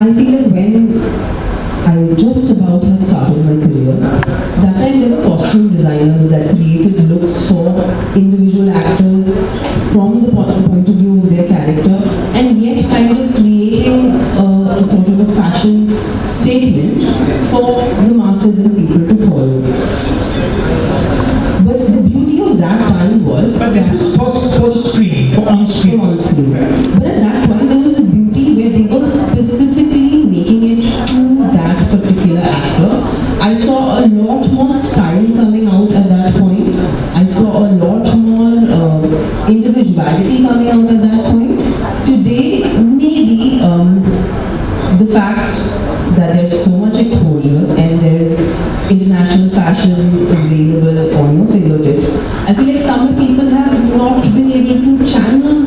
I feel like when I just about had started my career, that time there were costume designers that created looks for individual actors from the point of view of their character, and yet kind of creating a sort of a fashion statement for the masses and people to follow. But the beauty of that time was... But this was for the screen, for on-screen. But at that point there was a beauty where they were specifically making it to that particular actor. I saw a lot more style coming out at that point. I saw a lot more individuality coming out at that point. Today, maybe the fact that there's so much exposure and there's international fashion available on your fingertips, I feel like some people have not been able to channel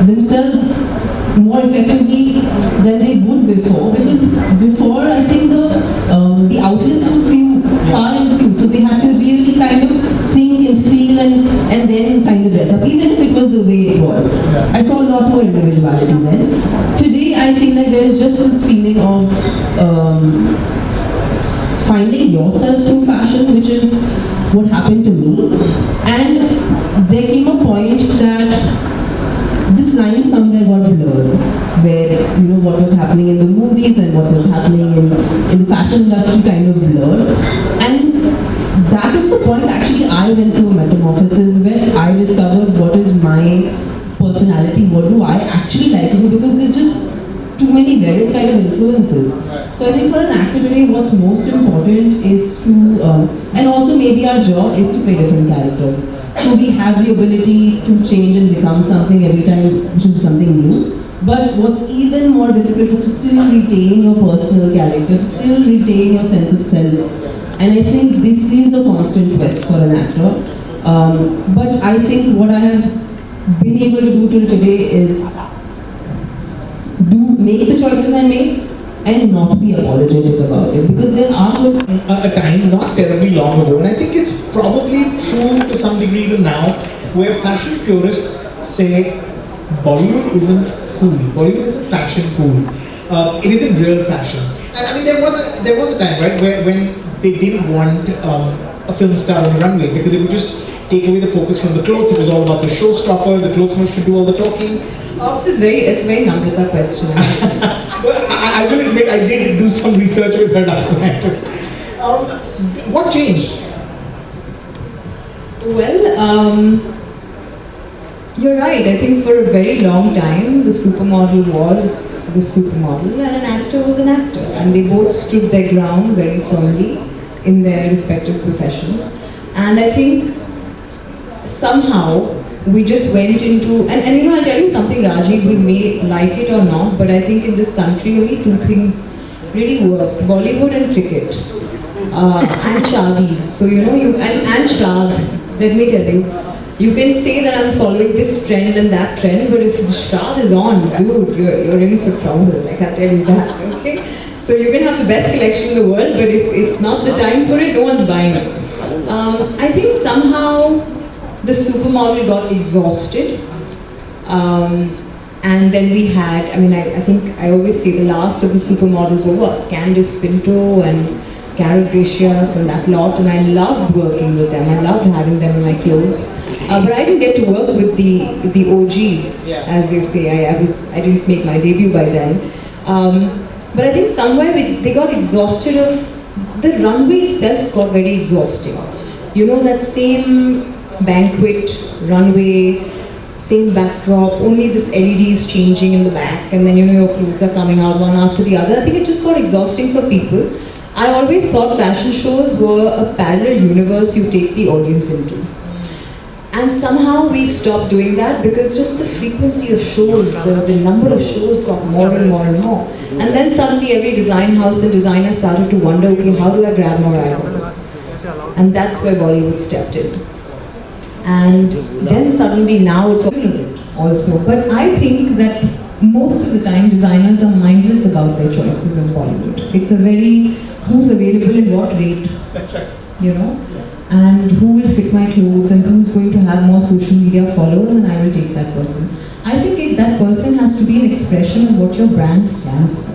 themselves more effectively than they would before, because before I think the outlets were far and few, so they had to really kind of think and feel and then kind of dress up, even if it was the way it was. I saw a lot more individuality then. Today I feel like there's just this feeling of finding yourself through fashion, which is what happened to me. And there came a point that this line somewhere got blurred, where what was happening in the movies and what was happening in the fashion industry kind of blurred. And that is the point actually I went through a metamorphosis where I discovered what is my personality, what do I actually like to do, because there's just too many various kind of influences. So I think for an actor today, what's most important is to, and also maybe our job is to play different characters. So we have the ability to change and become something every time, which is something new. But what's even more difficult is to still retain your personal character, to still retain your sense of self. And I think this is a constant quest for an actor. But I think what I have been able to do till today is make the choices I made and not be apologetic about it, because there are a time not terribly long ago, and I think it's probably true to some degree even now, where fashion purists say Bollywood isn't cool, Bollywood isn't fashion cool, it isn't real fashion. And I mean there was a time, right, when they didn't want a film star on the runway because it would just take away the focus from the clothes. It was all about the showstopper, the clothes should do all the talking. It's a very Namrata question. Well, I will admit I did do some research with her last night. What changed? Well, you're right. I think for a very long time the supermodel was the supermodel and an actor was an actor, and they both stood their ground very firmly in their respective professions. And I think somehow we just went into, and I'll tell you something, Rajiv, we may like it or not, but I think in this country only two things really work: Bollywood and cricket, and shadis. So and Shraddh. Let me tell you, you can say that I'm following this trend and that trend, but if the Shraddh is on, dude, you're in for trouble. I can tell you that. Okay, so you can have the best collection in the world, but if it's not the time for it, no one's buying it. I think somehow the supermodel got exhausted, and then we had, I think I always say the last of the supermodels were what? Candice Pinto and Carol Gracias and that lot, and I loved working with them. I loved having them in my clothes. But I didn't get to work with the OGs, as they say. I didn't make my debut by then. But I think somewhere they got exhausted of, the runway itself got very exhausting. That same banquet, runway, same backdrop, only this LED is changing in the back, and then your clothes are coming out one after the other. I think it just got exhausting for people. I always thought fashion shows were a parallel universe you take the audience into. And somehow we stopped doing that because just the frequency of shows, the number of shows got more and more and more. And then suddenly every design house and designer started to wonder, okay, how do I grab more eyeballs? And that's where Bollywood stepped in. And then suddenly now it's also. But I think that most of the time designers are mindless about their choices in Bollywood. It's a very, who's available in what rate. That's right. And who will fit my clothes and who's going to have more social media followers, and I will take that person. I think that person has to be an expression of what your brand stands for.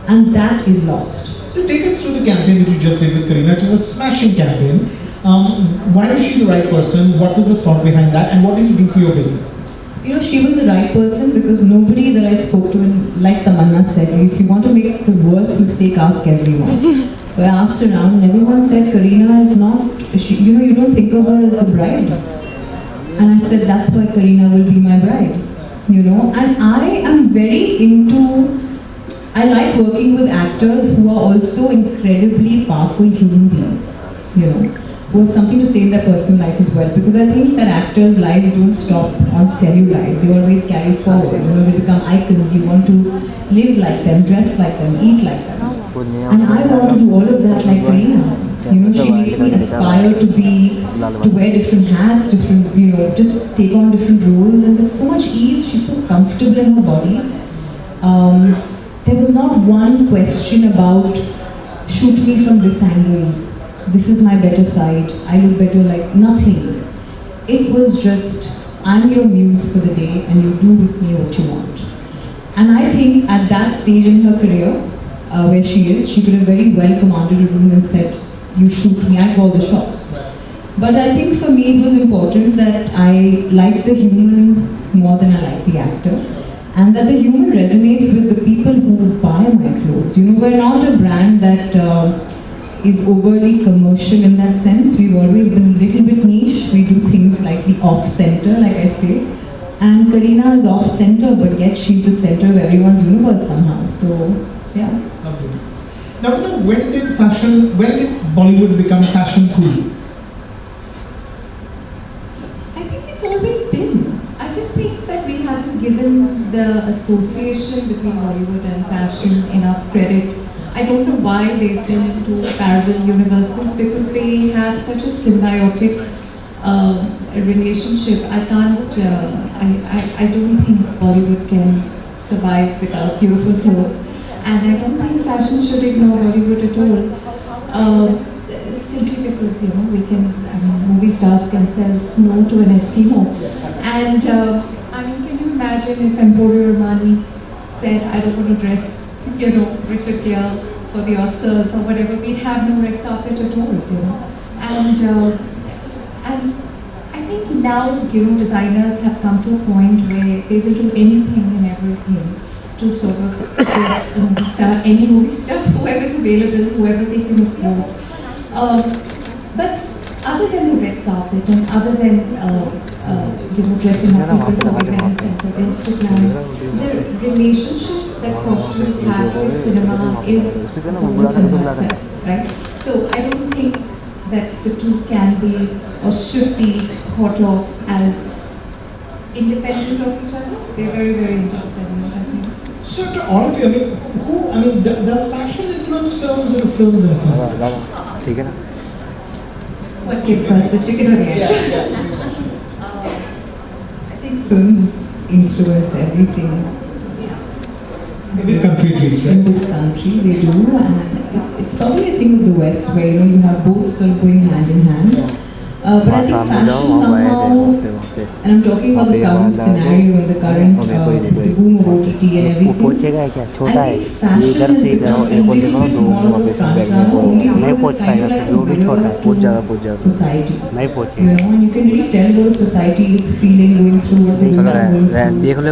And that is lost. So take us through the campaign that you just did with Kareena. It was a smashing campaign. Why was she the right person? What was the thought behind that? And what did you do for your business? You know, she was the right person because nobody that I spoke to, like Tamannaah said, if you want to make the worst mistake, ask everyone. So I asked around and everyone said Kareena is not, you don't think of her as the bride. And I said, that's why Kareena will be my bride. And I am very I like working with actors who are also incredibly powerful human beings, who have something to say in their personal life as well. Because I think that actors' lives don't stop on cellulite. They always carry forward. They become icons. You want to live like them, dress like them, eat like them. And I want to do all of that like Kareena. She makes me aspire to wear different hats, just take on different roles. And with so much ease, she's so comfortable in her body. There was not one question about shoot me from this angle, this is my better side, I look better, like nothing. It was just, I'm your muse for the day and you do with me what you want. And I think at that stage in her career, where she is, she could have very well commanded a room and said, you shoot me, I call the shots. But I think for me it was important that I like the human more than I like the actor. And that the human resonates with the people who buy my clothes. We're not a brand that is overly commercial in that sense. We've always been a little bit niche. We do things like the off-center, like I say. And Kareena is off-center, but yet she's the center of everyone's universe somehow. So, yeah. Lovely. Now, when did Bollywood become fashion cool? I think it's always been. I just think that we haven't given the association between Bollywood and fashion enough credit. I don't know why they've been into parallel universes because they have such a symbiotic relationship. I don't think Bollywood can survive without beautiful clothes, and I don't think fashion should ignore Bollywood at all. Simply because movie stars can sell snow to an Eskimo, and can you imagine if Emporio Armani said, I don't want to dress, Richard Gere for the Oscars or whatever, we'd have no red carpet at all, And I think now, designers have come to a point where they will do anything and everything to sort of dress a movie star, any movie star, whoever's available, whoever they can afford. But other than the red carpet and other than dressing up people for events and for Instagram, the relationship that costumes have with cinema is the cinema itself, right? So I don't think that the two can be or should be thought of as independent of each other. They're very, very interdependent, I think. So to all of you, does fashion influence films or films influence? What came first, the chicken or the egg? I think films influence everything. In this country at least, right? In this country, they do, and it's probably a thing of the West where you have both sort of going hand in hand. But I think fashion somehow, and I'm talking about the current scenario and the current the boom of OTT and everything. I think fashion has become a little bit more of a front runner only because it's kind of like a mirror to society. And you can really tell what a society is feeling going through what the women are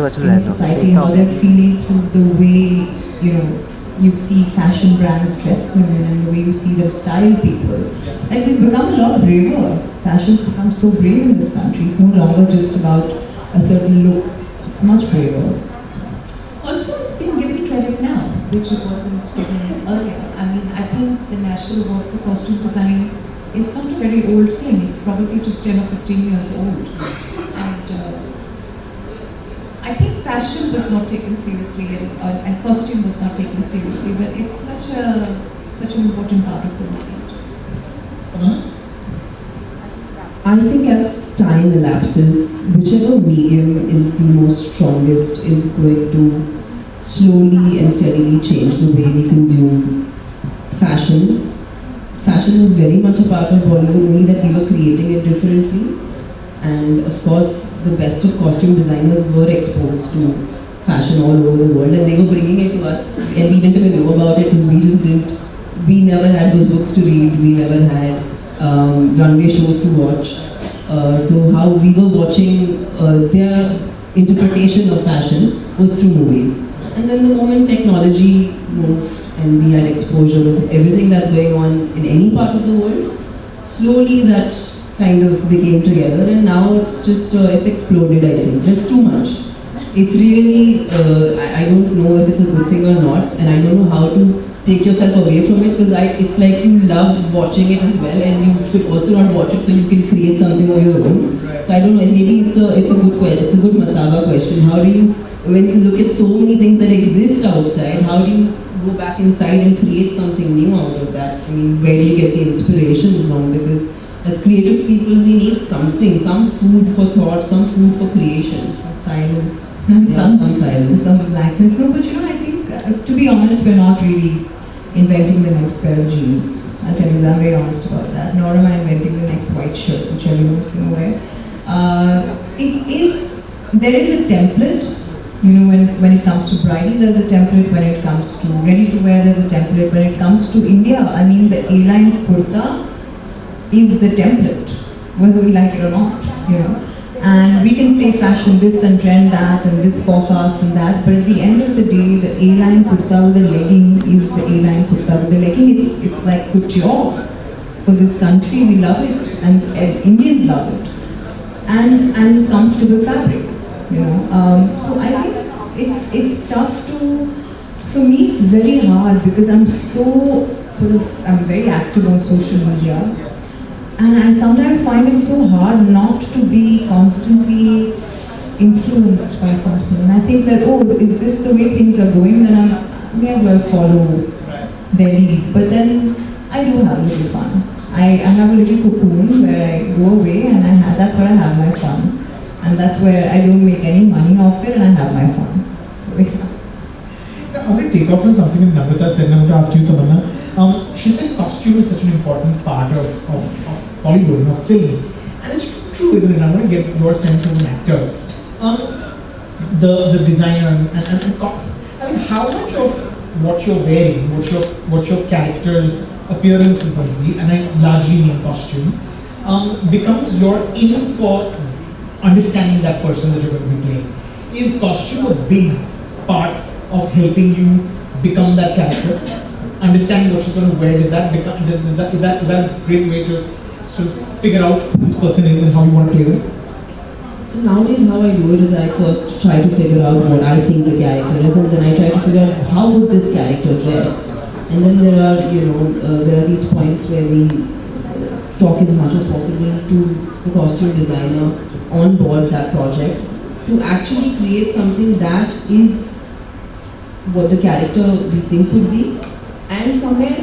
going through in society, how they're feeling through the way, you see fashion brands dress women and the way you see them style people. Like we've become a lot braver. Fashion's become so brave in this country. It's no longer just about a certain look. It's much braver. Also, it's been given credit now, which it wasn't given earlier. I think the National Award for Costume Design is not a very old thing. It's probably just 10 or 15 years old. And I think fashion was not taken seriously and costume was not taken seriously, but it's such an important part of the movement. I think as time elapses, whichever medium is the most strongest is going to slowly and steadily change the way we consume fashion. Fashion was very much a part of Bollywood, only that we were creating it differently. And of course, the best of costume designers were exposed to fashion all over the world, and they were bringing it to us, and we didn't even know about it because we never had those books to read, we never had runway shows to watch. So how we were watching their interpretation of fashion was through movies. And then the moment technology moved and we had exposure of everything that's going on in any part of the world, slowly that kind of became together, and now it's just, it's exploded, I think. There's too much. It's really, I don't know if it's a good thing or not, and I don't know how to take yourself away from it, because it's like you love watching it as well, and you should also not watch it so you can create something of your own. So I don't know, and maybe it's a good question, it's a good Masaba question. How do you, when you look at so many things that exist outside, how do you go back inside and create something new out of that? I mean, where do you get the inspiration from? Because as creative people, we need something, some food for thought, some food for creation. Some silence. Some silence. Some blackness. No, but you know, I think, to be honest, we're not really inventing the next pair of jeans. I'll tell you that, I'm very honest about that. Nor am I inventing the next white shirt, which everyone's going to wear. There is a template. You know, when it comes to bridal, there's a template. When it comes to ready-to-wear, there's a template. When it comes to India, I mean, the A-line kurta is the template, whether we like it or not, you know. And we can say fashion this and trend that and this forecast and that, but at the end of the day, the A-line kurta with the legging is the A-line kurta with the legging. It's like couture for this country. We love it, and Indians love it, and comfortable fabric, you know. So I think it's tough to. For me, it's very hard because I'm I'm very active on social media. And I sometimes find it so hard not to be constantly influenced by something. And I think that, oh, is this the way things are going? Then I may as well follow their lead. But then I do have a little fun. I have a little cocoon where I go away, and that's where I have my fun. And that's where I don't make any money off it, and I have my fun. So yeah. Now, I want to take off from something that Namrata said, and I want to ask you, Tamannaah. She said costume is such an important part of Bollywood, of film. And it's true, isn't it? I want to get your sense as an actor. The designer I mean, how much of what you're wearing, what your character's appearance is going to be, and I largely mean costume, becomes your in for understanding that person that you're going to be playing. Is costume a big part of helping you become that character? Understanding what she's going to wear, is that a great way to sort of figure out who this person is and how you want to play them? So nowadays how I do it is I first try to figure out what I think the character is, and then I try to figure out how would this character dress. And then there are these points where we talk as much as possible to the costume designer on board that project to actually create something that is what the character we think would be. And somewhere,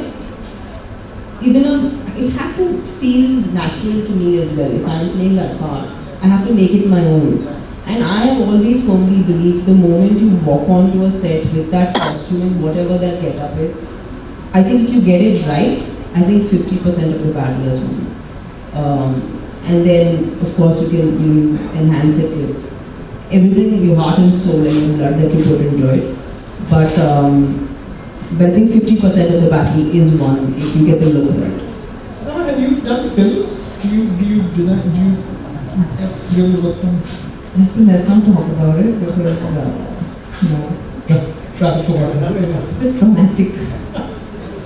it has to feel natural to me as well. If I'm playing that part, I have to make it my own. And I have always firmly believed the moment you walk onto a set with that costume, whatever that get-up is, I think if you get it right, I think 50% of the battle is won. And then, of course, you can enhance it with everything, your heart and soul and your blood that you put into it. But I think 50% of the battle is won if you get the look right. Masaba, have you done films? Do you design? Do you work on? Listen, let's not talk about it because Rather forgotten. It's a bit traumatic.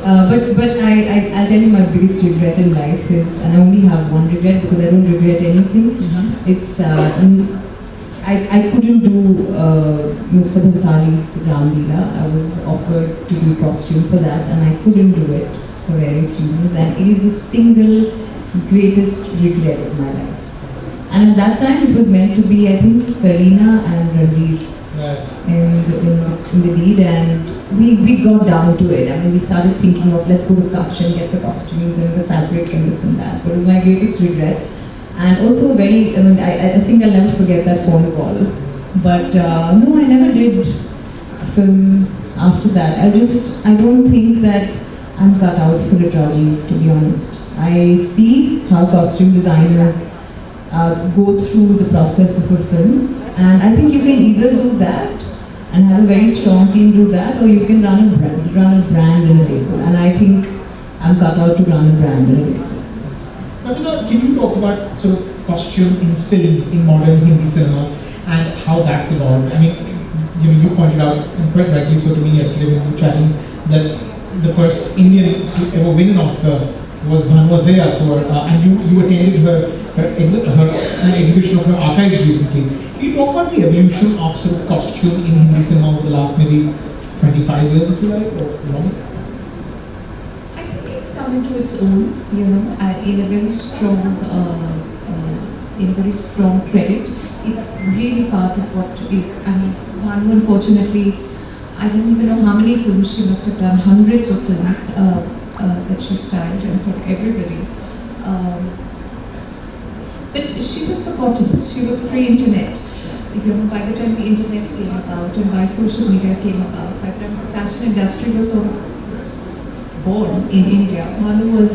But I'll tell you my biggest regret in life is, and I only have one regret because I don't regret anything. It's I couldn't do Mr. Bhansali's Ramleela. I was offered to do costume for that, and I couldn't do it for various reasons. And it is the single greatest regret of my life. And at that time, it was meant to be, I think, Kareena and Ranveer in the lead, and we got down to it. I mean, we started thinking of let's go to Kutch and get the costumes and the fabric and this and that. But it was my greatest regret. And also I think I'll never forget that phone call. But no, I never did film after that. I don't think that I'm cut out for it, Rajiv, to be honest. I see how costume designers go through the process of a film. And I think you can either do that and have a very strong team do that, or you can run a brand in a label. And I think I'm cut out to run a brand in a label. Tamannaah, can you talk about sort of costume in film in modern Hindi cinema and how that's evolved? I mean, you pointed out, and quite rightly so to me yesterday when we were chatting, that the first Indian to ever win an Oscar was Masaba Gupta for, and you attended an exhibition of her archives recently. Can you talk about the evolution of sort of costume in Hindi cinema over the last maybe 25 years, if you like, or longer? I think it's come into its own, in a very strong credit. It's really part of what is, I mean, Bhanu, unfortunately, I don't even know how many films she must have done, hundreds of films that she styled, and for everybody. But she was forgotten. She was pre-internet. By the time the internet came about and by social media came about, by the time the fashion industry was sort of born in India, Bhanu was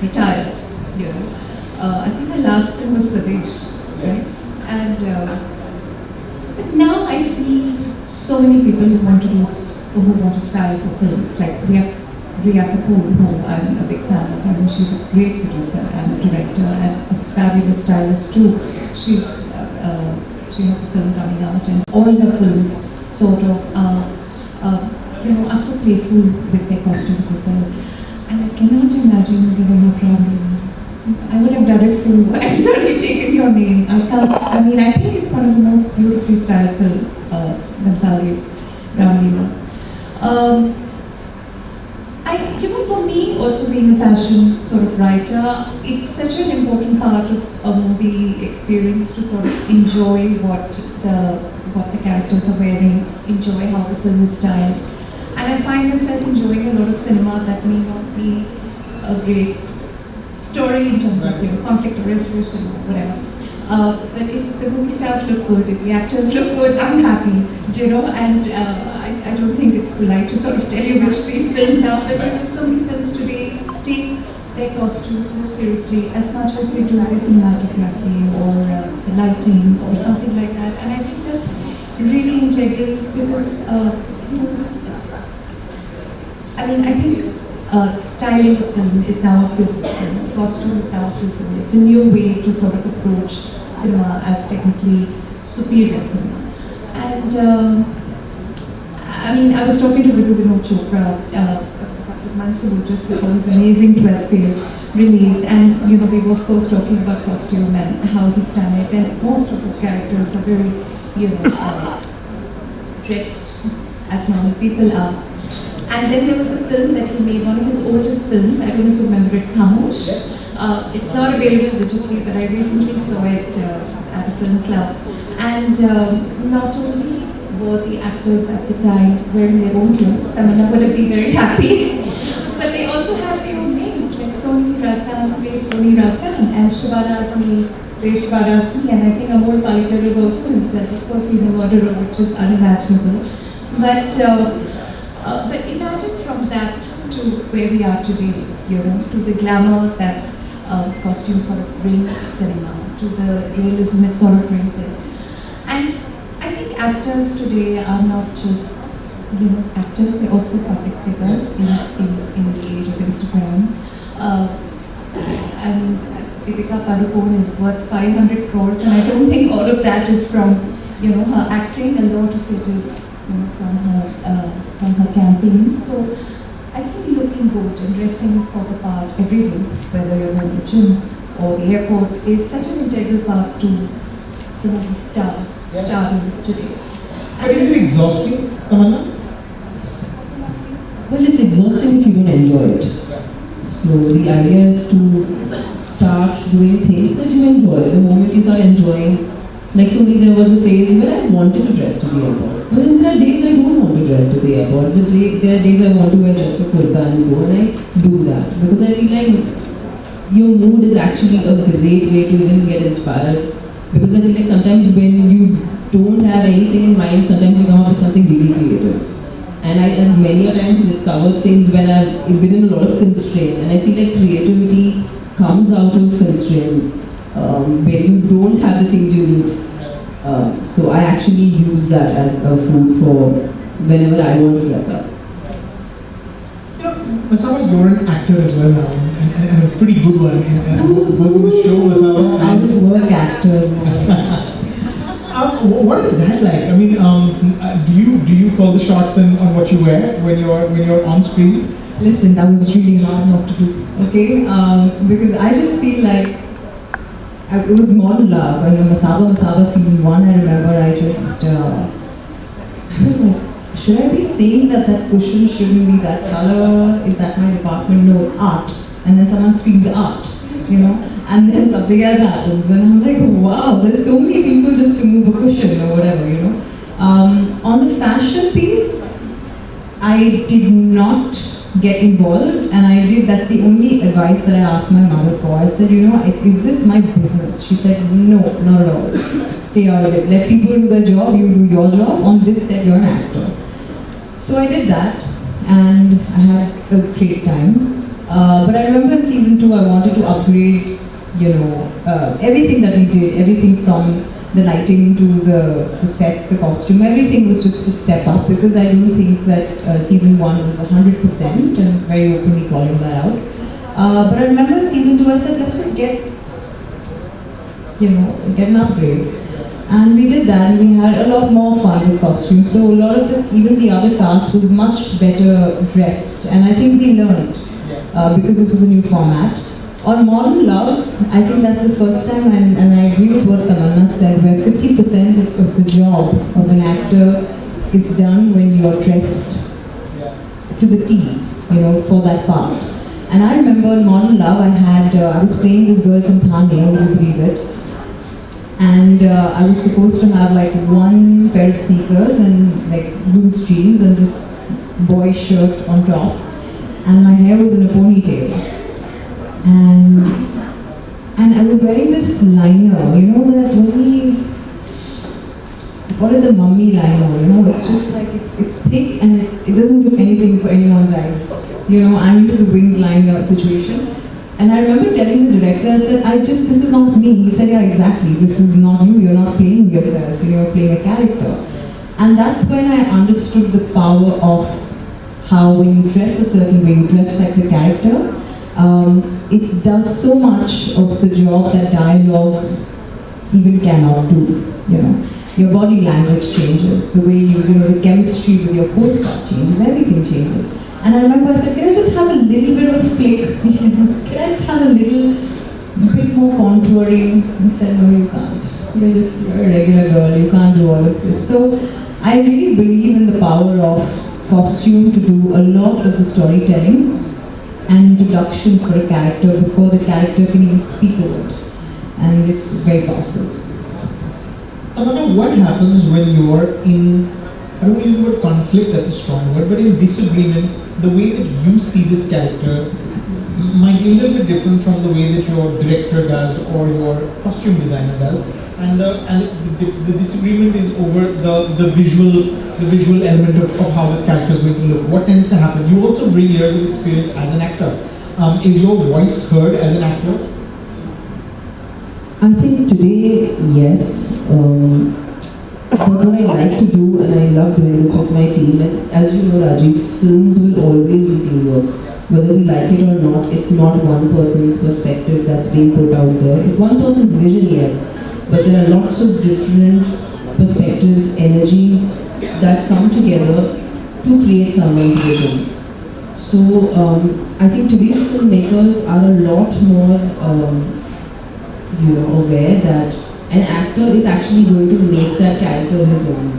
retired. I think her last film was Swadesh, right? And but now I see so many people who want to style for films, like Riya Kapoor, who I'm a big fan of. I mean, she's a great producer and a director and a fabulous stylist too. She has a film coming out, and all her films sort of are so playful with their costumes as well. And I cannot imagine giving her problem. I would have done it for you. I've totally taken your name. I mean, I think it's one of the most beautifully styled films, Gonzalez, Ramleela. For me, also being a fashion sort of writer, it's such an important part of a movie experience to sort of enjoy what the characters are wearing, enjoy how the film is styled. And I find myself enjoying a lot of cinema that may not be a great story in terms of conflict or resolution or whatever. But if the movie stars look good, if the actors look good, I'm happy, and I don't think it's polite to sort of tell you which these films are, but so many films today take their costumes so seriously as much as they do their cinematography or the lighting or something like that. And I think that's really integral because, I think styling a film is now a prism, costume is now a prism. It's a new way to sort of approach cinema as technically superior cinema. And I was talking to Vinod Chopra a couple of months ago just before his amazing 12th film release, and we were of course talking about costume and how he's done it, and most of his characters are very, dressed as normal people are. And then there was a film that he made, one of his oldest films, I don't know if you remember it, Khamosh. It's not available digitally, but I recently saw it at a film club. And not only were the actors at the time wearing their own clothes, Tamannaah would have been very happy, but they also had their own names, like Soni Rasan plays Soni Rasan, and Shivara Azmi plays Shivara Azmi, and I think Amol Palekar is also himself. Of course, he's a murderer, which is unimaginable. But imagine from that to where we are today, to the glamour that costume sort of brings cinema, to the realism it sort of brings in. And I think actors today are not just, actors, they're also public figures in the age of Instagram. And Deepika Padukone is worth 500 crores, and I don't think all of that is from, her acting. A lot of it is, from her campaigns. So I think looking good and dressing for the part every day, whether you're in the gym or the airport, is such an integral part to the movie stardom today. But is it exhausting, Tamannaah? Well, it's exhausting if you don't enjoy it. So the idea is to start doing things that you enjoy. The moment you start enjoying, like for me, there was a phase where I wanted to dress to the airport. But then there are days I don't want to dress to the airport. There are days I want to wear just a kurta and go, and I do that. Because I feel like your mood is actually a great way to even get inspired. Because I feel like sometimes when you don't have anything in mind, sometimes you come up with something really creative. And I have many a times discovered things when I've been in a lot of constraint. And I feel like creativity comes out of constraint. where you don't have the things you need. So I actually use that as a food for whenever I want to dress up. You know, Masaba, you're an actor as well now, and a pretty good one. Both in the show, Masaba. I would work actors more. What is that like? I mean, do you call the shots on what you wear when you're on screen? Listen, that was really hard not to do. Okay, because I just feel like it was Modern Love. When Masaba season 1, I remember I just I was like, should I be saying that cushion shouldn't be that color? Is that my department? No, it's art. And then someone screams art, you know. And then something else happens, and I'm like, wow, there's so many people just to move a cushion or whatever, you know. On the fashion piece, I did not get involved, and that's the only advice that I asked my mother for. I said, you know, is this my business? She said, no, not at all. Stay out of it. Let people do their job, you do your job. On this set, you're an actor. So I did that, and I had a great time. But I remember in season 2, I wanted to upgrade, you know, everything that we did, everything from the lighting to the set, the costume, everything was just a step up, because I don't think that season 1 was 100% and very openly calling that out. But I remember in season 2 I said, let's just get an upgrade. And we did that, and we had a lot more fun with costumes. So a lot of even the other cast was much better dressed, and I think we learned because this was a new format. On Modern Love, I think that's the first time, and I agree with what Tamannaah said, where 50% of the job of an actor is done when you're dressed to the T, you know, for that part. And I remember in Modern Love, I was playing this girl from Thane, would you believe it? And I was supposed to have like one pair of sneakers and like loose jeans and this boy shirt on top, and my hair was in a ponytail. And I was wearing this liner, you know, that when call it the mummy liner, you know, it's just like, it's thick and it doesn't do anything for anyone's eyes. You know, I'm into the winged liner situation. And I remember telling the director, I said, this is not me. He said, yeah, exactly, this is not you, you're not playing yourself, you're playing a character. And that's when I understood the power of how when you dress a certain way, you dress like the character, it does so much of the job that dialogue even cannot do, you know. Your body language changes, the way the chemistry with your co-star changes, everything changes. And I remember I said, can I just have a little bit of a flick? Can I just have a little bit more contouring? He said, no, you can't. You're just a regular girl, you can't do all of this. So I really believe in the power of costume to do a lot of the storytelling and introduction for a character before the character can even speak a word. And it's very powerful. Tamannaah, what happens when you're in, I don't want to use the word conflict, that's a strong word, but in disagreement, the way that you see this character might be a little bit different from the way that your director does or your costume designer does, and the disagreement is over the visual element of how this character is going to look. What tends to happen? You also bring years of experience as an actor. Is your voice heard as an actor? I think today, yes. But what I like to do, and I love doing this with my team, and as you know, Rajiv, films will always be teamwork. Whether we like it or not, it's not one person's perspective that's being put out there. It's one person's vision, yes, but there are lots of different perspectives, energies that come together to create someone's vision. So I think today's filmmakers are a lot more aware that an actor is actually going to make that character his own.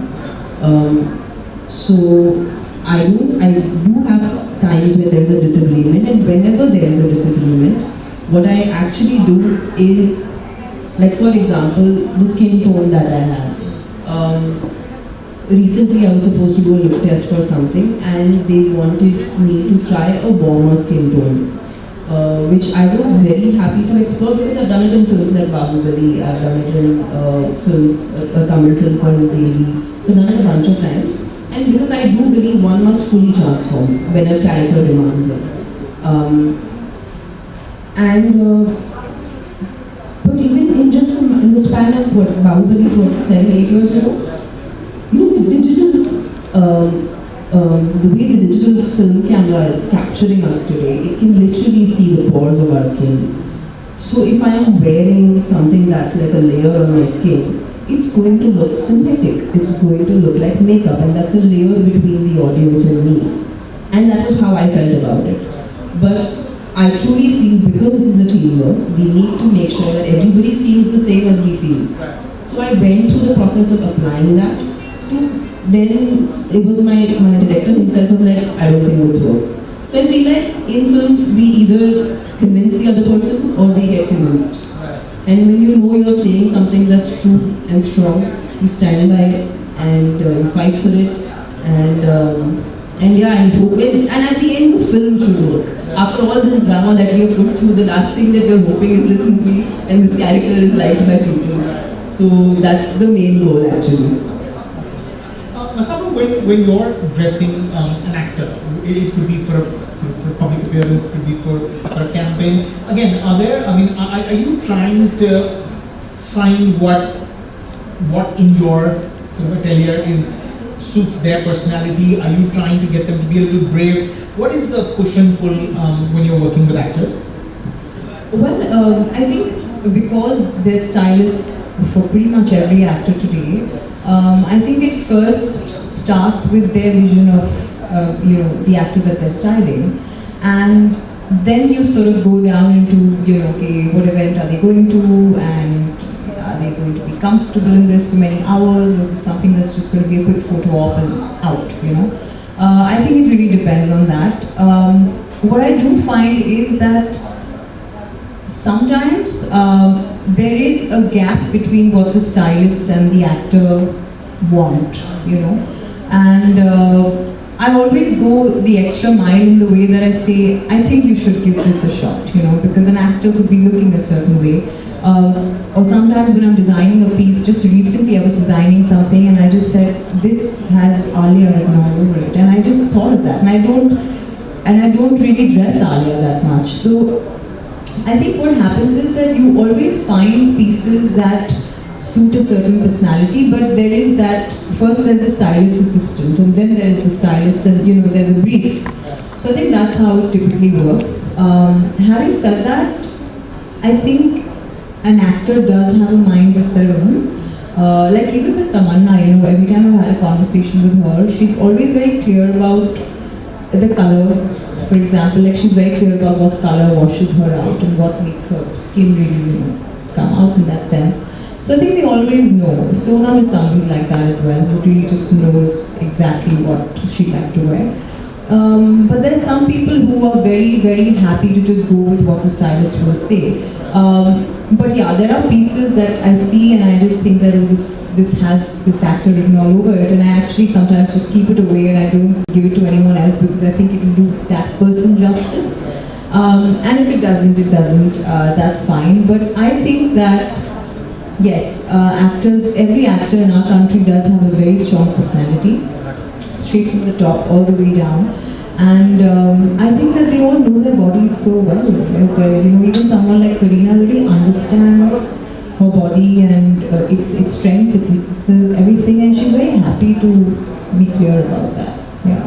So I do have times where there's a disagreement, and whenever there's a disagreement, what I actually do is, like for example, the skin tone that I have. Recently I was supposed to do a look test for something, and they wanted me to try a warmer skin tone. Which I was very happy to explore because I've done it in films like Bahubali, I've done it in films, a Tamil film called Devi, so I've done it a bunch of times. And because I do believe one must fully transform when a character demands it. But even in the span of what, Bahubali, what, 7-8 years ago, you know, the digital, the way the digital film camera is capturing us today, it can literally see the pores of our skin. So if I am wearing something that's like a layer on my skin, it's going to look synthetic. It's going to look like makeup, and that's a layer between the audience and me. And that was how I felt about it. But I truly feel, because this is a teamwork, we need to make sure that everybody feels the same as we feel. So I went through the process of applying that. Then it was my director himself was like, I don't think this works. So I feel like in films we either convince the other person or we get convinced. And when you know you're saying something that's true and strong, you stand by it and you fight for it. And at the end the film should work. After all this drama that we have put through, the last thing that we're hoping is this movie and this character is liked by people. So that's the main goal actually. Masaba, when you're dressing an actor, it could be for a public appearance, it could be for a campaign. Again, are you trying to find what in your sort of atelier suits their personality? Are you trying to get them to be a little brave? What is the push and pull when you're working with actors? Well, I think because there's stylists for pretty much every actor today, I think it first starts with their vision of the actor that they're styling, and then you sort of go down into okay, what event are they going to, and are they going to be comfortable in this for many hours, or is this something that's just going to be a quick photo op and out, I think it really depends on that. What I do find is that sometimes there is a gap between what the stylist and the actor want, and I always go the extra mile in the way that I say, I think you should give this a shot, because an actor could be looking a certain way. Or sometimes when I'm designing a piece, just recently I was designing something and I just said, this has Alia written all over it. And I just thought of that. And I don't really dress Alia that much. So I think what happens is that you always find pieces that suit a certain personality, but there is that, first there's the stylist assistant, and then there is the stylist, and there's a brief. So I think that's how it typically works. Having said that, I think an actor does have a mind of their own. Like even with Tamannaah, every time I've had a conversation with her, she's always very clear about the color. For example, like she's very clear about what color washes her out and what makes her skin really, come out in that sense. So I think they always know. Sonam is something like that as well, who really just knows exactly what she'd like to wear. But there are some people who are very, very happy to just go with what the stylist will say. But yeah, there are pieces that I see and I just think that this has this actor written all over it, and I actually sometimes just keep it away and I don't give it to anyone else because I think it will do that person justice. And if it doesn't, that's fine. But I think that, yes, every actor in our country does have a very strong personality, straight from the top all the way down. And I think that they all know their bodies so well. Even someone like Kareena really understands her body and its strengths, its weaknesses, everything, and she's very happy to be clear about that. Yeah.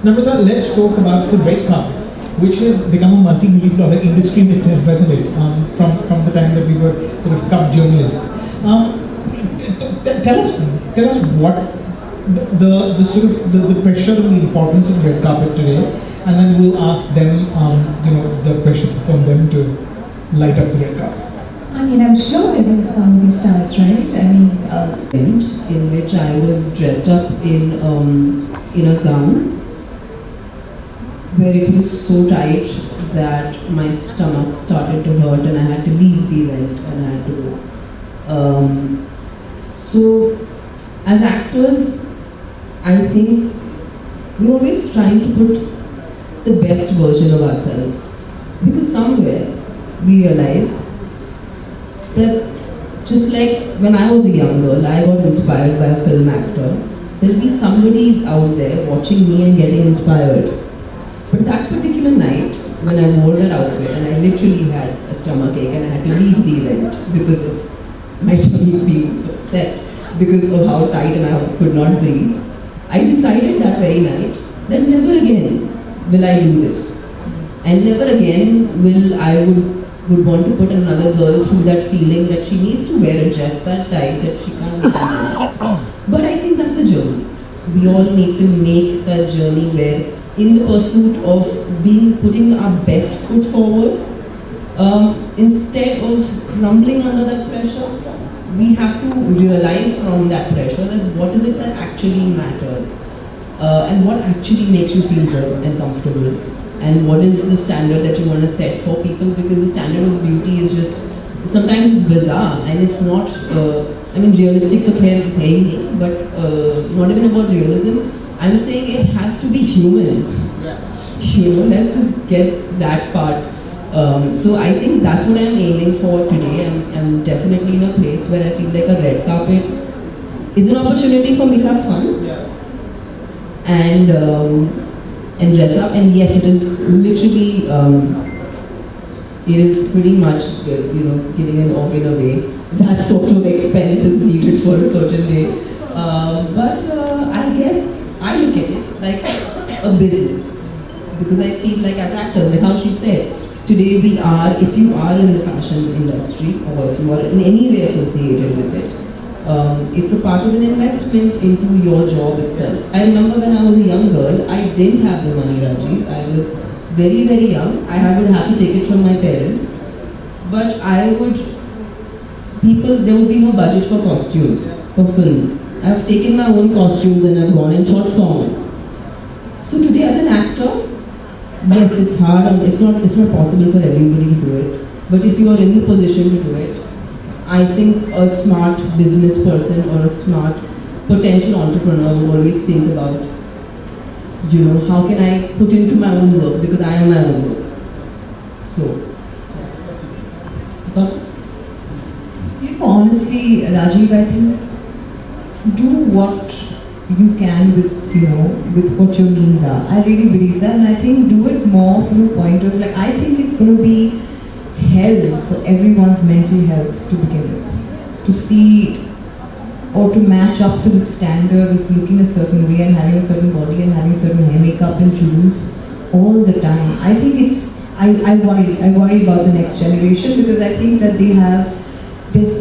Namrata, let's talk about the red carpet, which has become a multi-million dollar industry in itself, hasn't it? From the time that we were sort of cub journalists. Tell us what the sort of the pressure and the importance of red carpet today, and then we'll ask them, the pressure that's on them to light up the red carpet. I mean, I'm sure there is family stars, right? I mean, in which I was dressed up in a gown where it was so tight that my stomach started to hurt and I had to leave the event and I had to go. So, as actors, I think we're always trying to put the best version of ourselves, because somewhere we realize that just like when I was a young girl, I got inspired by a film actor. There'll be somebody out there watching me and getting inspired. But that particular night, when I wore that outfit and I literally had a stomachache and I had to leave the event because of my tummy being upset because of how tight and I could not breathe, I decided that very night that never again will I do this. And never again would want to put another girl through that feeling that she needs to wear a dress that tight that she can't do. But I think that's the journey. We all need to make that journey where in the pursuit of putting our best foot forward, instead of crumbling under that pressure, we have to realize from that pressure that what is it that actually matters, and what actually makes you feel good and comfortable, and what is the standard that you want to set for people, because the standard of beauty is just, sometimes it's bizarre and it's not, realistic to khair, but not even about realism. I'm saying it has to be human. Let's just get that part. So I think that's what I'm aiming for today. I'm definitely in a place where I feel like a red carpet is an opportunity for me to have fun and dress up. And yes, it is literally, it is pretty much giving an organ away. That sort of expense is needed for a certain day. But I guess I look at it like a business, because I feel like as actors, like how she said, today if you are in the fashion industry or if you are in any way associated with it, it's a part of an investment into your job itself. I remember when I was a young girl, I didn't have the money, Rajiv. I was very, very young. I would have to take it from my parents. But there would be no budget for costumes, for film. I've taken my own costumes and I've gone and shot songs. So today as an actor, yes, it's hard and it's not possible for everybody to do it. But if you are in the position to do it, I think a smart business person or a smart potential entrepreneur will always think about, how can I put into my own work, because I am my own work. So honestly, Rajiv, I think do what you can with what your means are. I really believe that, and I think do it more from the point of I think it's going to be hell for everyone's mental health to begin with. To see or to match up to the standard of looking a certain way and having a certain body and having certain hair makeup and jewels all the time. I think I worry about the next generation, because I think that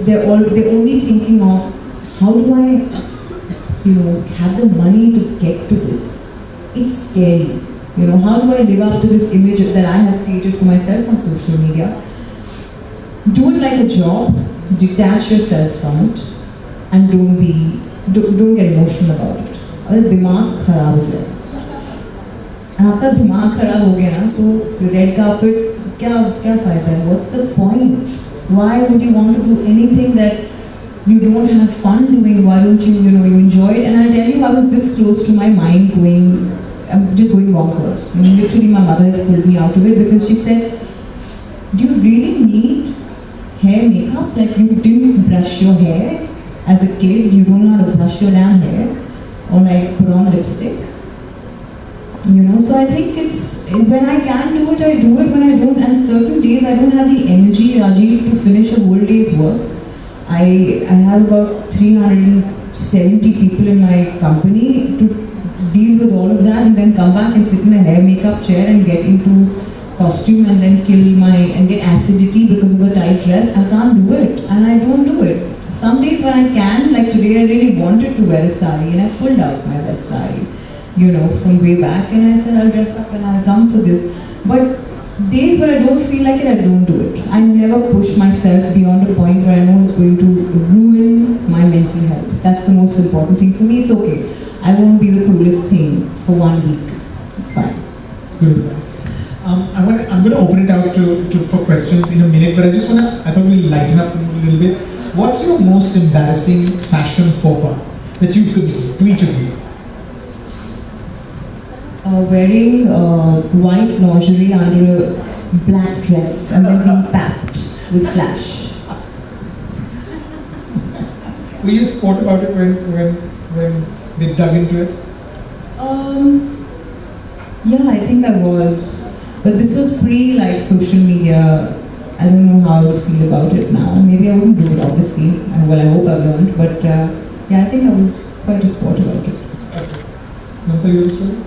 they're only thinking of how do I have the money to get to this. It's scary. How do I live up to this image that I have created for myself on social media? Do it like a job, detach yourself from it, and don't get emotional about it. अगर दिमाग खराब हो जाए, आपका दिमाग खराब हो गया ना, तो रेड कार्पेट क्या फायदा है? What's the point? Why would you want to do anything that you don't have fun doing? Why don't you enjoy it? And I'll tell you, I was this close to my mind going bonkers. Literally, my mother has pulled me out of it, because she said, do you really need hair makeup? You didn't brush your hair as a kid, you don't know how to brush your damn hair, or put on lipstick. So I think it's, when I can do it, I do it. When I don't, and certain days I don't have the energy, Rajiv, to finish a whole day's work. I have about 370 people in my company to deal with all of that, and then come back and sit in a hair makeup chair and get into costume and then and get acidity because of a tight dress. I can't do it, and I don't do it. Some days when I can, like today I really wanted to wear a sari and I pulled out my best sari, from way back, and I said I'll dress up and I'll come for this. But days where I don't feel like it, I don't do it. I never push myself beyond a point where I know it's going to ruin my mental health. That's the most important thing for me. It's okay. I won't be the coolest thing for 1 week. It's fine. It's good advice. I'm going to open it out for questions in a minute, but I thought we'll lighten up a little bit. What's your most embarrassing fashion faux pas that you've committed, to each of you? Wearing white lingerie under a black dress and then being packed with flash. Were you sport about it when they dug into it? Yeah, I think I was. But this was pre social media I don't know how to feel about it now. Maybe I wouldn't do it, obviously. Well, I hope I've learned, but yeah, I think I was quite a sport about it. Namita, your story?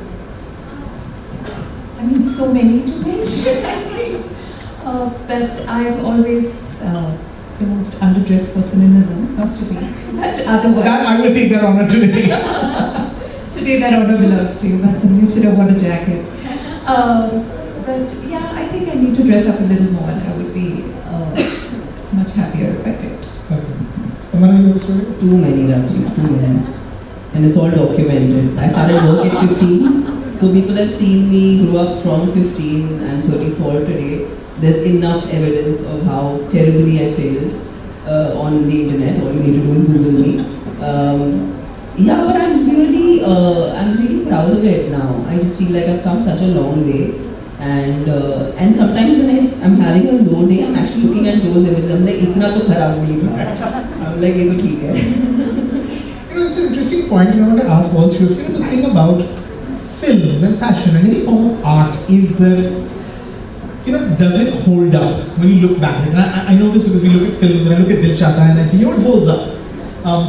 I mean, so many to mention, I think. But I'm always the most underdressed person in the room, not to be, but otherwise. That I will take that honor today. Today that honor belongs to you, Masaba. You should have worn a jacket. But yeah, I think I need to dress up a little more and I would be much happier if I did. Okay. Tamannaah, your story? Too many, Rajiv, too many. And it's all documented. I started work at 15, so people have seen me grow up from 15 and 34 today. There's enough evidence of how terribly I failed on the internet. All you need to do is Google me. Yeah, but I'm really proud of it now. I just feel like I've come such a long way. And sometimes when I'm having a low day, I'm actually looking at those images. I'm like, "Itna to kharab nahi tha." I'm like, "Ye to theek hai." It's an interesting point. I want to ask all three of you. The thing about films and fashion and any form of art is that, does it hold up when you look back? And I know this because we look at films and I look at Dil Chahta and I say, it holds up.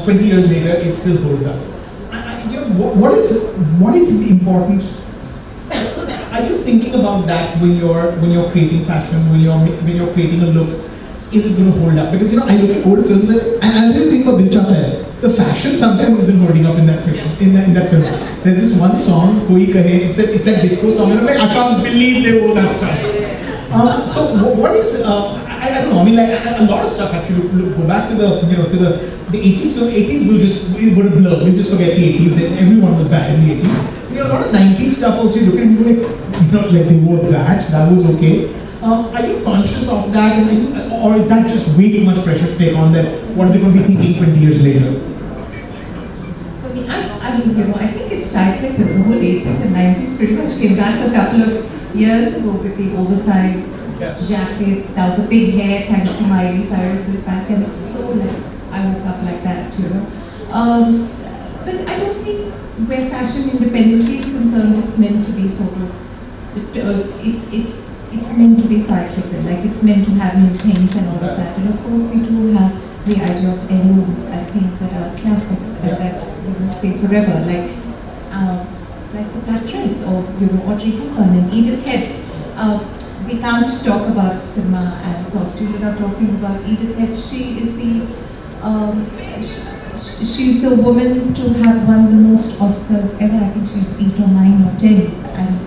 20 years later, it still holds up. What is important? Are you thinking about that when you're creating fashion, when you're creating a look? Is it going to hold up? Because I look at old films and I really think of Dil Chahta Hai. The fashion sometimes isn't holding up in that film. There's this one song, Koi Kahe, it's a disco song, and I'm like, I can't believe they wrote that stuff. So what is I don't know. I mean, like a lot of stuff actually. Go back to the 80s. So 80s would have blurred. We'll just forget the 80s. Then everyone was bad in the 80s. A lot of 90s stuff also. You look at people like they wore that. That was okay. Are you conscious of that, or is that just way too much pressure to take on? That what are they going to be thinking 20 years later? For me, I think it's cyclical. The whole 80s and 90s pretty much came back a couple of years ago with the oversized jackets, now the big hair, thanks to Miley Cyrus's back, and it's so like I woke up like that, But I don't think where fashion independently is concerned, it's meant to be sort of, it's meant to be cyclical, like it's meant to have new things and all of that. And of course, we do have the idea of heirlooms and things that are classics and that stay forever, like the black dress or Audrey Hepburn and Edith Head. We can't talk about cinema and costume without talking about Edith Head. She is she's the woman to have won the most Oscars ever. I think she's 8 or 9 or 10,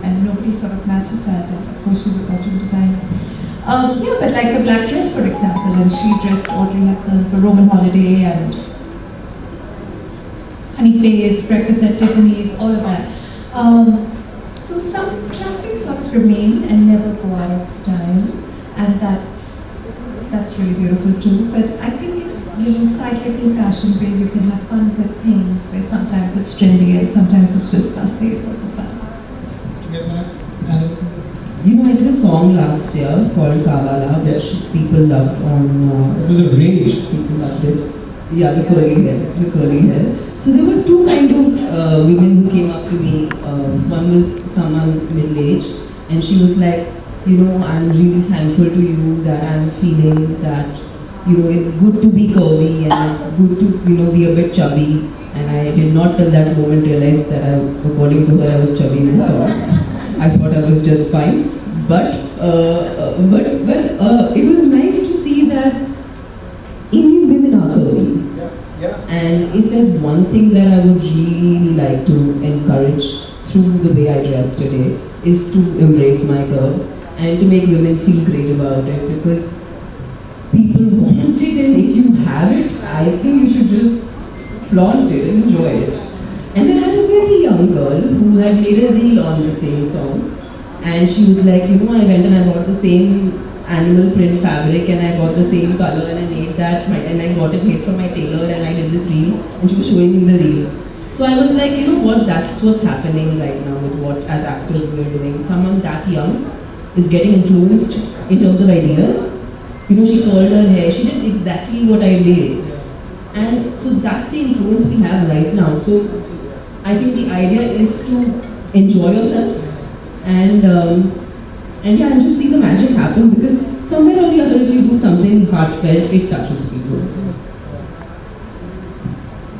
and nobody sort of matches that. And of course, she's a costume designer. Yeah, but like the black dress, for example, and she dressed Audrey Hepburn for Roman Holiday and Honey Place, Breakfast at Tiffany's, all of that. So some classics sort of remain and never go out of style, and that's really beautiful too. But I think it's cyclical fashion where you can have fun with things, where sometimes it's trendy and sometimes it's just classy. It's also fun. I did a song last year called Kavala, which people loved on. It was a rage. People loved it. Yeah, the curly hair. So there were two kind of women who came up to me. One was someone middle-aged, and she was like, I'm really thankful to you that I'm feeling that, it's good to be curvy and it's good to, be a bit chubby. And I did not till that moment realize that according to her, I was chubby in the song. I thought I was just fine. But it was nice to see that Indian women are curvy. And if there's one thing that I would really like to encourage through the way I dress today, is to embrace my curves and to make women feel great about it, because people want it, and if you have it, I think you should just flaunt it and enjoy it. And then I had a very young girl who had made a reel on the same song, and she was like, I went and I bought the same animal print fabric and I got the same color and I made that and I got it made from my tailor and I did this reel, and she was showing me the reel. So I was like, that's what's happening right now with what as actors we're doing. Someone that young is getting influenced in terms of ideas. She curled her hair, she did exactly what I did. And so that's the influence we have right now. So I think the idea is to enjoy yourself and And yeah, I just see the magic happen because somewhere or the other, if you do something heartfelt, it touches people.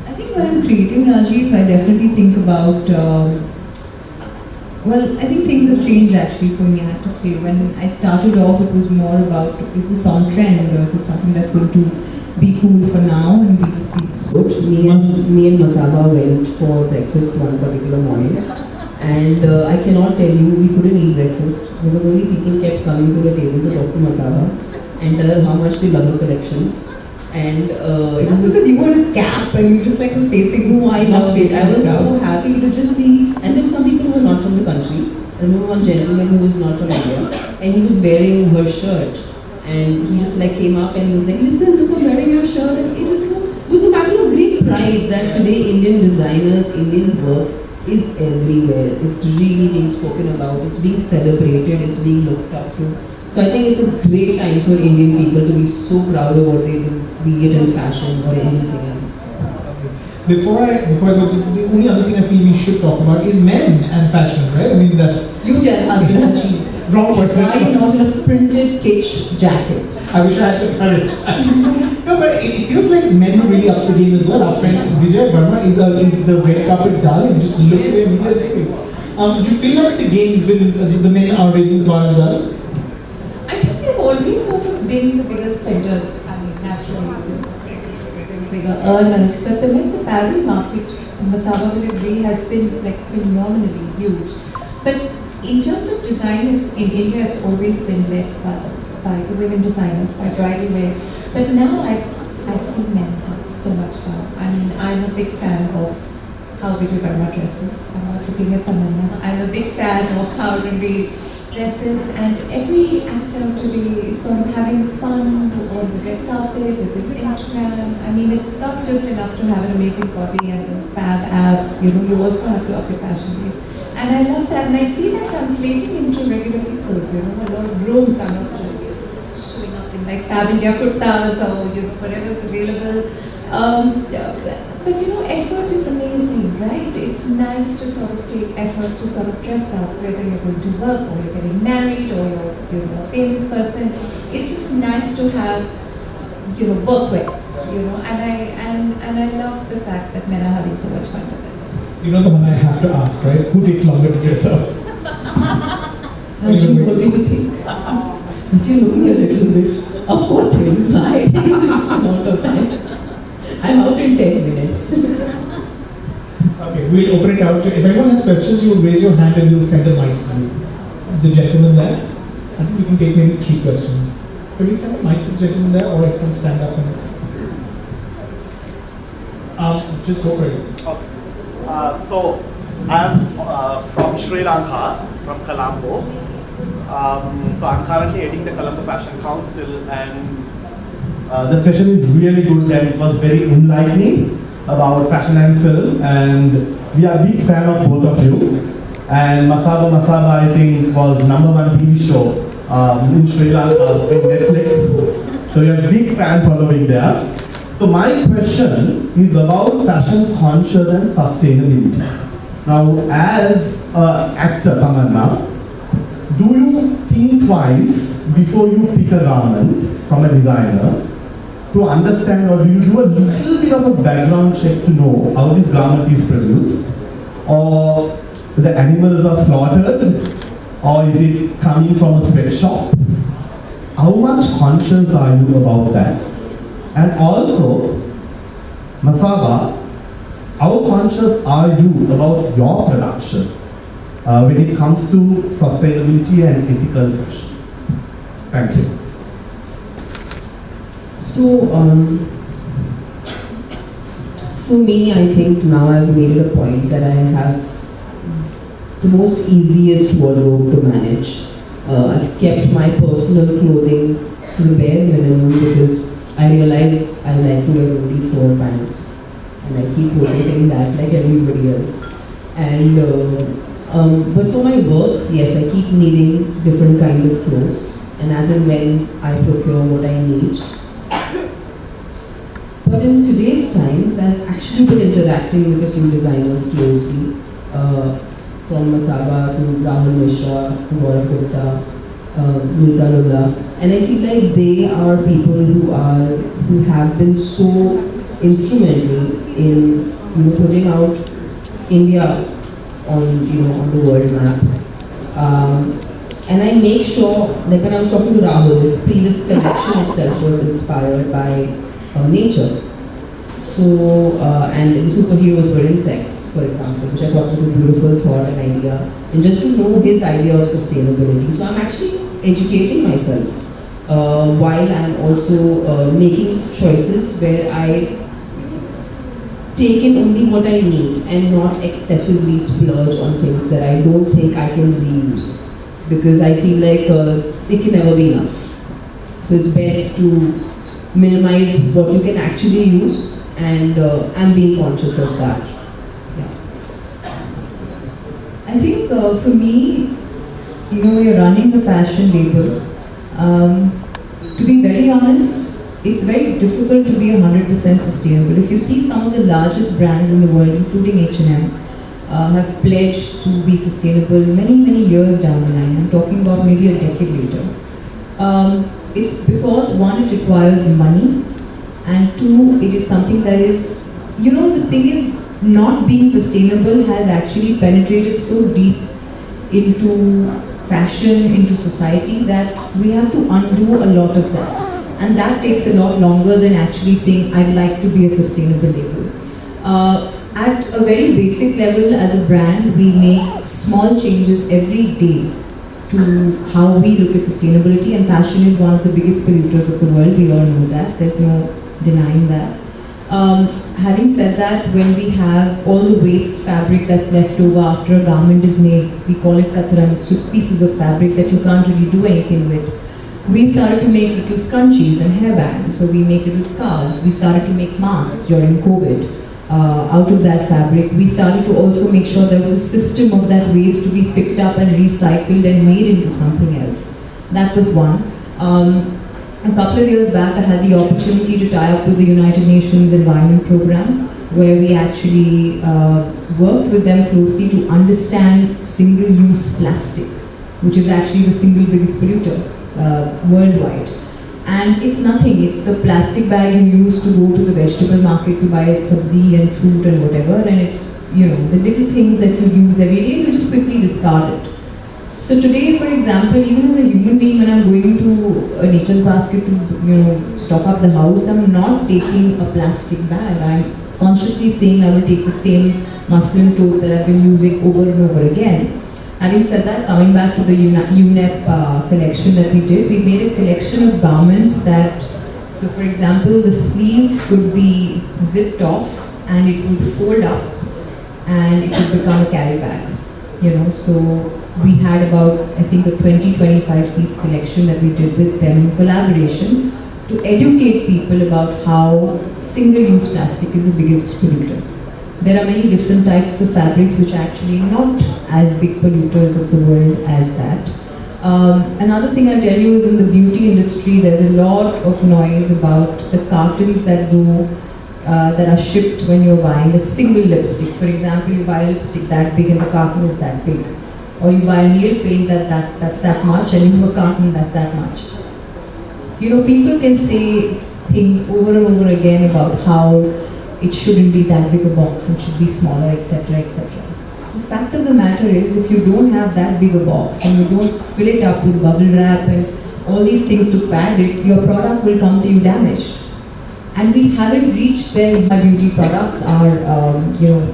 I think when I'm creating, Rajiv, I definitely think about, well, I think things have changed actually for me, I have to say. When I started off, it was more about, is this on trend or is this something that's going to be cool for now and be good? Me and Masaba went for breakfast one particular morning. And I cannot tell you, we couldn't eat breakfast because only people kept coming to the table to talk to Masaba and tell her how much they love her collections. And it was because you wore a cap and you just like were facing who I love it. I was so happy to just see. And then some people who were not from the country. I remember one gentleman who was not from India and he was wearing her shirt. And he just like came up and he was like, listen, look, I'm wearing your shirt. And it was a matter of great pride that today Indian designers, Indian work is everywhere. It's really being spoken about, it's being celebrated, it's being looked up to. So I think it's a great time for Indian people to be so proud of what they do, be it in fashion or anything else. Before I go to the only other thing I feel we should talk about is men and fashion, right? I mean that's... You tell us, Rajiv. Wrong person. Why not a printed kitsch jacket? I wish I had the courage. No, but it feels like men are really up the game as well. Our friend Vijay Verma is the red carpet darling. Just look at him. Do you feel like the game's been, the men are raising the bar as well? I think they've always sort of been the biggest spenders, I mean, naturally, since the bigger earners. But the men's apparel market, Masaba will agree, has been like phenomenally huge. But in terms of design, in India, it's always been led by the women designers, by bridal wear. But now I see men have so much fun. I mean, I'm a big fan of how Vijay Verma dresses. I'm not looking at Tamannaah. I'm a big fan of how Ranveer dresses, and every actor today is sort of having fun on the red carpet with his Instagram. I mean, it's not just enough to have an amazing body and those fab abs. You know, you also have to up your fashion game. And I love that, and I see that translating into regular people. You know, a lot of grooms are not just showing up in like fab India kurtas or whatever's available. But you know, effort is amazing, right? It's nice to sort of take effort to sort of dress up, whether you're going to work or you're getting married or you're a famous person. It's just nice to have, workwear, and I love the fact that men are having so much fun with it. You know the one I have to ask, right? Who takes longer to dress up? Actually, what do you think? You're looking a little bit. Of course, him. I take the least amount of time. I'm out in 10 minutes. Okay, we'll open it out to, if anyone has questions, you will raise your hand and we'll send a mic to you. The gentleman there, I think we can take maybe 3 questions. Can we send a mic to the gentleman there, or I can stand up and... just go for it. Okay. So, I'm from Sri Lanka, from Colombo. So I'm currently heading the Colombo Fashion Council, and the session is really good and it was very enlightening about fashion and film, and we are a big fan of both of you. And Masaba, I think, was #1 TV show in Sri Lanka in Netflix. So we are a big fan following there. So my question is about fashion conscious and sustainability. Now, as an actor, Tamannaah, do you think twice before you pick a garment from a designer to understand, or do you do a little bit of a background check to know how this garment is produced, or the animals are slaughtered, or is it coming from a sweatshop? How much conscious are you about that? And also, Masaba, how conscious are you about your production when it comes to sustainability and ethical fashion? Thank you. So, for me, I think now I've made it a point that I have the most easiest wardrobe to manage. I've kept my personal clothing to the bare minimum because I realize I like to wear only 4 pants, and I keep rotating that like everybody else. And but for my work, yes, I keep needing different kind of clothes, and as and when I procure what I need. But in today's times, I've actually been interacting with a few designers closely, from Masaba to Rahul Mishra to Masaba Gupta, and I feel like they are people who have been so instrumental in putting out India on the world map. And I make sure, like when I was talking to Rahul, this previous collection itself was inspired by nature. So, and the superheroes were insects, for example, which I thought was a beautiful thought and idea. And just to know his idea of sustainability. So I'm actually educating myself while I'm also making choices where I take in only what I need and not excessively splurge on things that I don't think I can reuse. Because I feel like it can never be enough. So it's best to minimize what you can actually use and being conscious of that. Yeah. I think for me, you're running a fashion label. To be very honest, it's very difficult to be 100% sustainable. If you see some of the largest brands in the world, including H&M, have pledged to be sustainable many years down the line. I'm talking about maybe a decade later. It's because one, it requires money, and two, it is something that is, the thing is, not being sustainable has actually penetrated so deep into fashion, into society, that we have to undo a lot of that. And that takes a lot longer than actually saying, I'd like to be a sustainable label. At a very basic level, as a brand, we make small changes every day to how we look at sustainability, and fashion is one of the biggest polluters of the world. We all know that. There's no denying that. Having said that, when we have all the waste fabric that's left over after a garment is made, we call it katran, it's just pieces of fabric that you can't really do anything with. We started to make little scrunchies and hairbands, so we make little scarves. We started to make masks during COVID. Out of that fabric, we started to also make sure there was a system of that waste to be picked up and recycled and made into something else. That was one. A couple of years back, I had the opportunity to tie up with the United Nations Environment Program, where we actually worked with them closely to understand single-use plastic, which is actually the single biggest polluter worldwide. And it's nothing, it's the plastic bag you use to go to the vegetable market to buy sabzi and fruit and whatever, and it's, the little things that you use every day, you just quickly discard it. So today, for example, even as a human being, when I'm going to a nature's basket to, stock up the house, I'm not taking a plastic bag. I'm consciously saying I will take the same muslin tote that I've been using over and over again. Having said that, coming back to the UNEP collection that we did, we made a collection of garments that, so for example, the sleeve could be zipped off and it would fold up and it would become a carry bag. So we had about, I think, a 20-25 piece collection that we did with them in collaboration to educate people about how single-use plastic is the biggest polluter. There are many different types of fabrics which are actually not as big polluters of the world as that. Another thing I'll tell you is in the beauty industry, there's a lot of noise about the cartons that that are shipped when you're buying a single lipstick. For example, you buy a lipstick that big and the carton is that big. Or you buy a nail paint that's that much and you have a carton that's that much. People can say things over and over again about how it shouldn't be that big a box, it should be smaller, etc., etc. The fact of the matter is, if you don't have that big a box and you don't fill it up with bubble wrap and all these things to pad it, your product will come to you damaged. And we haven't reached where our beauty products are,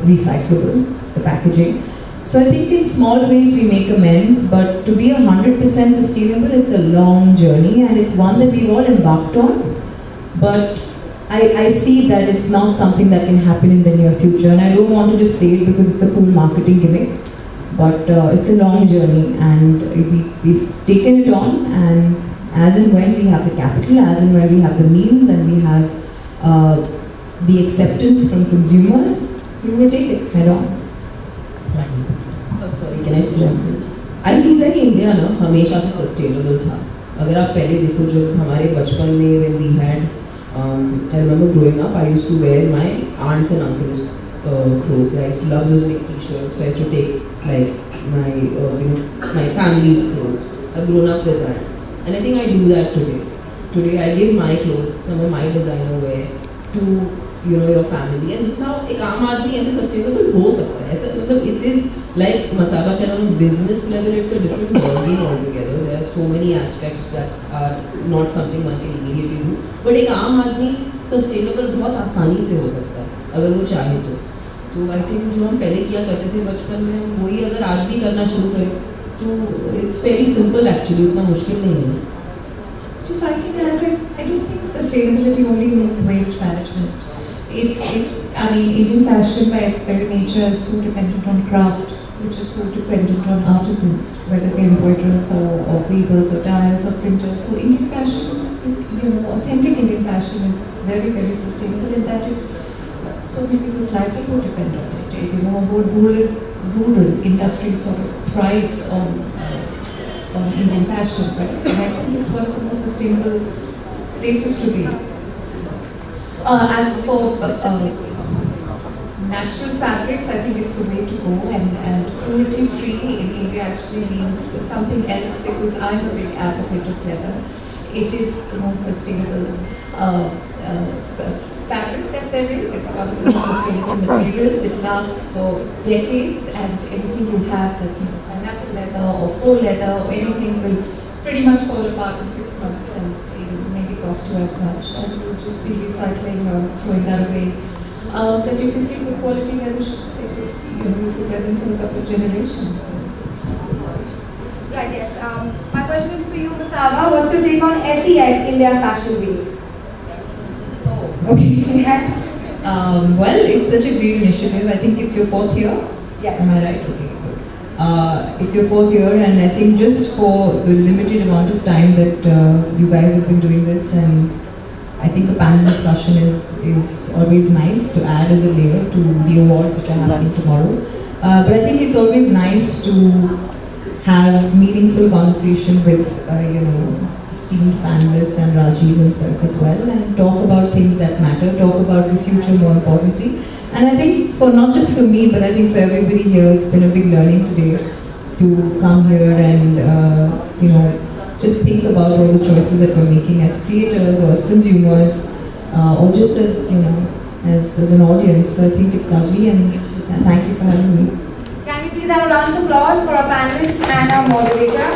recyclable, the packaging. So I think in small ways we make amends, but to be 100% sustainable, it's a long journey and it's one that we've all embarked on. But I see that it's not something that can happen in the near future, and I don't want to just say it because it's a cool marketing gimmick, but it's a long journey and we've taken it on, and as and when we have the capital, as and when we have the means and we have the acceptance from consumers, we will take it head on. Sorry, can I say something? I feel like India हमेशा से sustainable था. अगर आप पहले देखो जब हमारे बचपन में when we had I remember growing up, I used to wear my aunts and uncles' clothes. I used to love those big t-shirts. I used to take like my my family's clothes. I've grown up with that. And I think I do that today. Today I give my clothes, some of my designer wear to your family. And this is how एक आम आदमी ऐसे sustainable हो सकता है. ऐसा मतलब it is like Masaba said, on a business level it's a different ballgame altogether. There are so many aspects that are not something one can immediately do. But एक आम आदमी sustainable बहुत आसानी से हो सकता है अगर वो चाहे तो. तो आई थिंक जो हम पहले किया करते थे बचपन में हम वही अगर आज भी करना शुरू करें तो इट्स वेरी सिंपल एक्चुअली, उतना मुश्किल नहीं है. If I can add, I don't think sustainability only means waste management. I mean, Indian fashion by its very nature is so dependent on craft, which is so dependent on artisans, whether they're embroiderers or weavers or dyers or printers. So Indian fashion, authentic Indian fashion is very, very sustainable in that so many people's livelihood depend on it. Rural industry sort of thrives on Indian fashion, right? And I think it's one of the most sustainable places to be. As for natural fabrics, I think it's the way to go, and cruelty-free in India actually means something else, because I'm a big advocate of leather. It is the most sustainable fabric that there is. It's one of the most sustainable materials. It lasts for decades, and anything you have that's pineapple leather or faux leather or anything will pretty much fall apart in 6 months and even maybe cost you as much, and you'll just be recycling or throwing that away. But if you see good quality leather shoes, you could wear them for a couple of generations. Right, yes. My question is for you, Masaba. What's your take on FEF, India Fashion Week? Okay. Well, it's such a great initiative. I think it's your 4th year. Yes. Am I right? Okay, good. It's your 4th year, and I think just for the limited amount of time that you guys have been doing this, and I think a panel discussion is always nice to add as a layer to the awards which are happening tomorrow. But I think it's always nice to have meaningful conversation with esteemed panelists and Rajiv himself as well, and talk about things that matter, talk about the future more importantly. And I think for not just for me, but I think for everybody here, it's been a big learning today to come here and just think about all the choices that we're making as creators or as consumers, or just as an audience. So I think it's lovely, and thank you for having me. Can we please have a round of applause for our panelists and our moderator?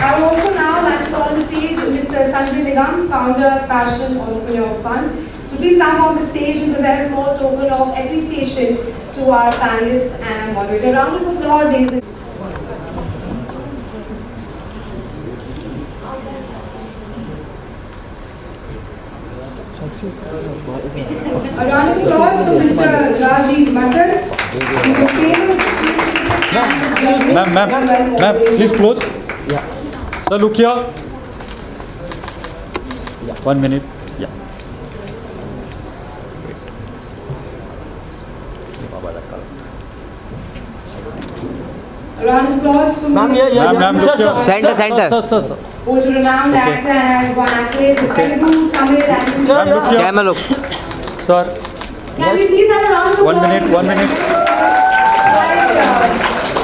I would also now like to call on the stage Mr. Sanjay Nigam, founder of Fashion Entrepreneur Fund, to please come on the stage and present a small token of appreciation to our panelists and our moderator. Round of applause, ladies and a round of applause to Mr. Rajiv Masar, who is a famous Ma'am, please close. Yeah. Sir, look here. Yeah. 1 minute. Yeah. A round of applause to Ma'am, Mr. Ma'am, look here. Center. Sir. who is a renowned actor and has won accolades with Telugu, Tamil, and Ma'am, look here. Camera look. Sir. Can we please have a round of applause? 1 minute. 1 minute. Right,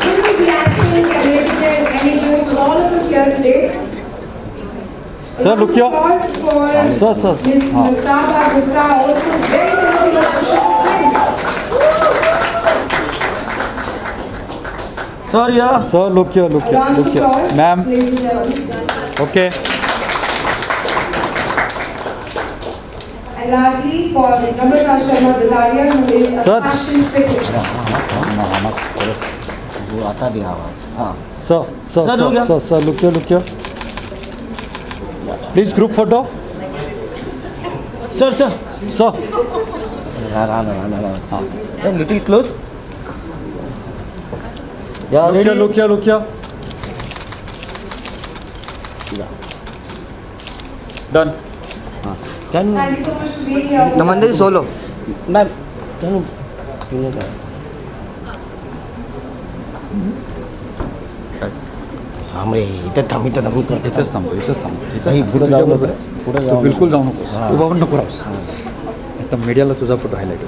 this is the acting, creative, and for all of us here today. Sir, look here. Applause for Sir. Ms. Masaba Gupta, also very famous. Sir, yeah. Sir, look here. Look here. Ma'am. Okay. And lastly, for Namrata Sharma Dadaria, who is a Sir. fashion critic. वो आता दिया आवाज हाँ Sir, look here. Please group photo. Sir Sir. हाँ little close Yeah, Look here. Done. Can Thank you so much for being here. Namandari solo. Ma'am, can you हमरे इथं थांब इथेच थांबू नाही, पुढे जाऊ नको. तू बिलकुल जाऊ नकोस उभा पण नको राहूस आता मीडियाला तुझा फोटो हायलाईट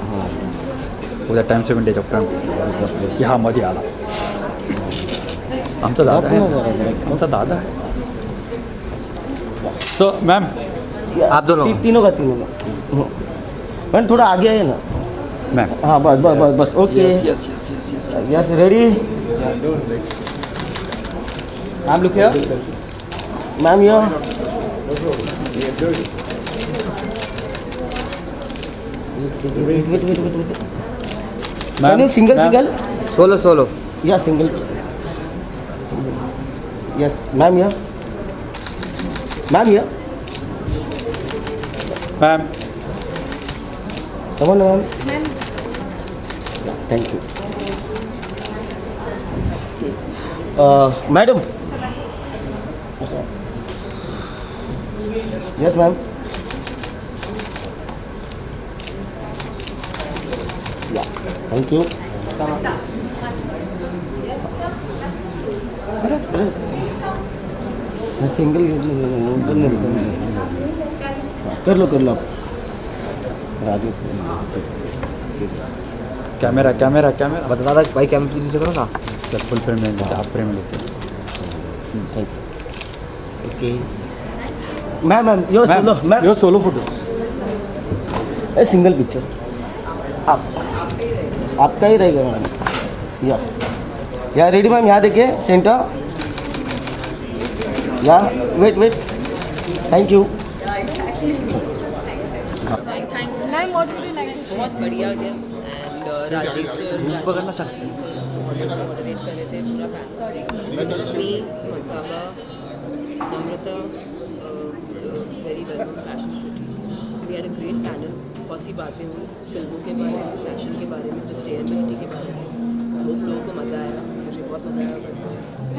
उद्या टाइम्स ऑफ इंडियाच्या फ्रंट की हा मध्ये आला आमचा दादा आहे आमचा दादा आहे सो मैम आप दोनों तीनों का मैम थोड़ा आगे आइए ना मैम हाँ बस बस बस बस okay yes ready ma'am look here ma'am yo ma'am single solo या सिंगल यस मैम या ma'am Tamannaah ma'am thank you madam yes ma'am thank you single कर लो राजू कैमरा कैमरा बता दादा भाई कैमरा नीचे करो ना चल फुल फ्रेम में लेते आप फ्रेम लेते okay ma'am yo solo ma'am yo solo photo a single picture आपका ही रहेगा मैम या रेडी मैम यहाँ देखिए सेंटर या wait thank you ma'am what would you like to say? बहुत बढ़िया गया एंड राजीव सर पकड़ना चाहते मॉडरेट कर रहे थे पूरा पैनल मी Masaba Namrata very well known fashion beauty so we had a great panel बहुत सी बातें हुई फिल्मों के बारे में फैशन के बारे में सस्टेनेबिलिटी के बारे में होप लोगों को मज़ा आया मुझे बहुत मज़ा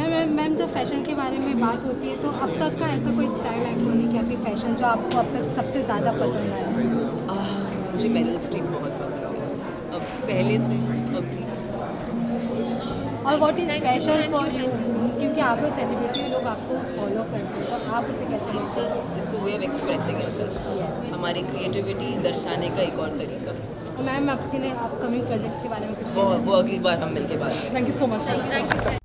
आया मैम जब फैशन के बारे में बात होती है तो अब तक का ऐसा कोई स्टाइल आइकॉनिक या फिर फैशन जो आपको अब तक सबसे ज़्यादा पसंद आया? मुझे मेरिल स्ट्रीप बहुत पसंद है अब पहले से अभी और what is special for you क्योंकि आप लोग सेलिब्रिटी लोग आपको फॉलो करते हैं तो आप उसे कैसे it's a way of expressing yourself हमारी क्रिएटिविटी दर्शाने का एक और तरीका मैम अपने अपकमिंग प्रोजेक्ट्स के बारे में कुछ वो अगली बार हम मिलके बात करें थैंक यू सो मच